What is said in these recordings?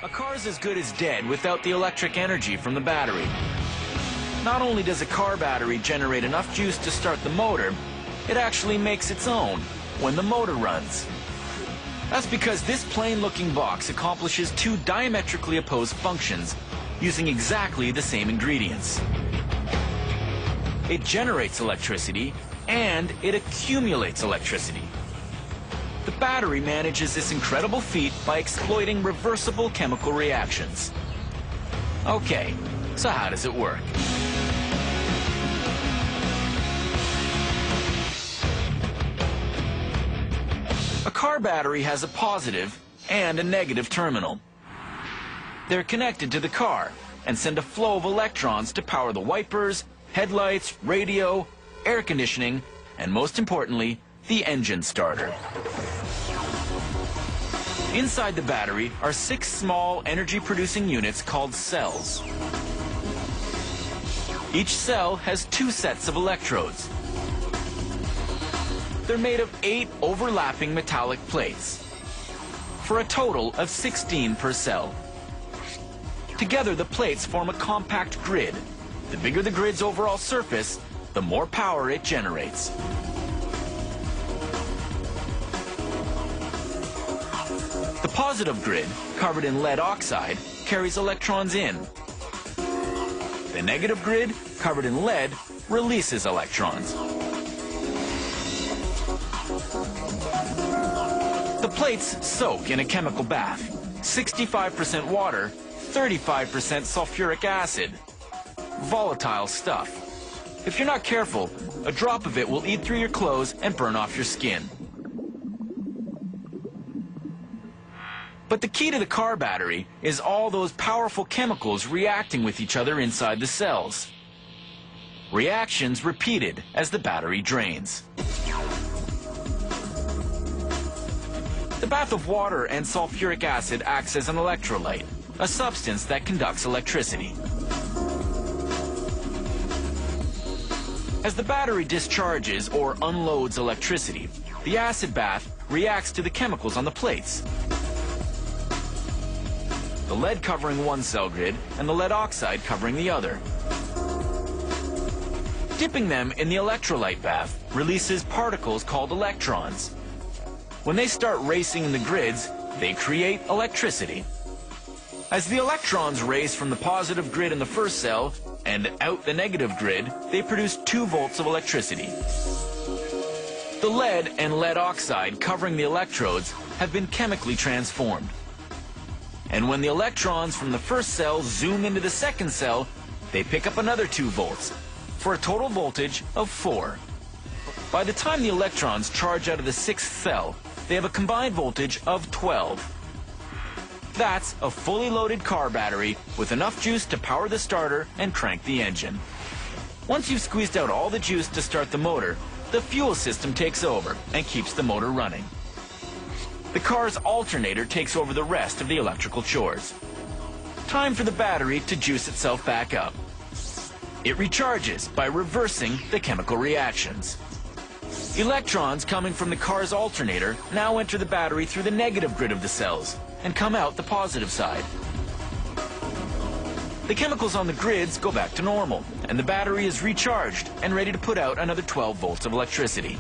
A car's as good as dead without the electric energy from the battery. Not only does a car battery generate enough juice to start the motor, it actually makes its own when the motor runs. That's because this plain-looking box accomplishes two diametrically opposed functions using exactly the same ingredients. It generates electricity and it accumulates electricity. The battery manages this incredible feat by exploiting reversible chemical reactions. Okay, so how does it work? A car battery has a positive and a negative terminal. They're connected to the car and send a flow of electrons to power the wipers, headlights, radio, air conditioning, and most importantly, the engine starter. Inside the battery are 6 small energy-producing units called cells. Each cell has 2 sets of electrodes. They're made of 8 overlapping metallic plates, for a total of 16 per cell. Together, the plates form a compact grid. The bigger the grid's overall surface, the more power it generates. The positive grid, covered in lead oxide, carries electrons in. The negative grid, covered in lead, releases electrons. The plates soak in a chemical bath. 65% water, 35% sulfuric acid. Volatile stuff. If you're not careful, a drop of it will eat through your clothes and burn off your skin. But the key to the car battery is all those powerful chemicals reacting with each other inside the cells. Reactions repeated as the battery drains. The bath of water and sulfuric acid acts as an electrolyte, a substance that conducts electricity. As the battery discharges or unloads electricity, the acid bath reacts to the chemicals on the plates. The lead covering one cell grid and the lead oxide covering the other. Dipping them in the electrolyte bath releases particles called electrons. When they start racing in the grids, they create electricity. As the electrons race from the positive grid in the first cell and out the negative grid, they produce 2 volts of electricity. The lead and lead oxide covering the electrodes have been chemically transformed. And when the electrons from the first cell zoom into the second cell, they pick up another 2 volts, for a total voltage of 4. By the time the electrons charge out of the 6th cell, they have a combined voltage of 12. That's a fully loaded car battery with enough juice to power the starter and crank the engine. Once you've squeezed out all the juice to start the motor, the fuel system takes over and keeps the motor running. The car's alternator takes over the rest of the electrical chores. Time for the battery to juice itself back up. It recharges by reversing the chemical reactions. Electrons coming from the car's alternator now enter the battery through the negative grid of the cells and come out the positive side. The chemicals on the grids go back to normal, and the battery is recharged and ready to put out another 12 volts of electricity.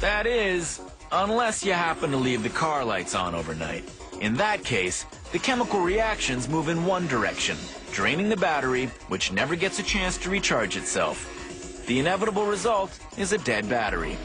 That is, unless you happen to leave the car lights on overnight. In that case, the chemical reactions move in one direction, draining the battery, which never gets a chance to recharge itself. The inevitable result is a dead battery.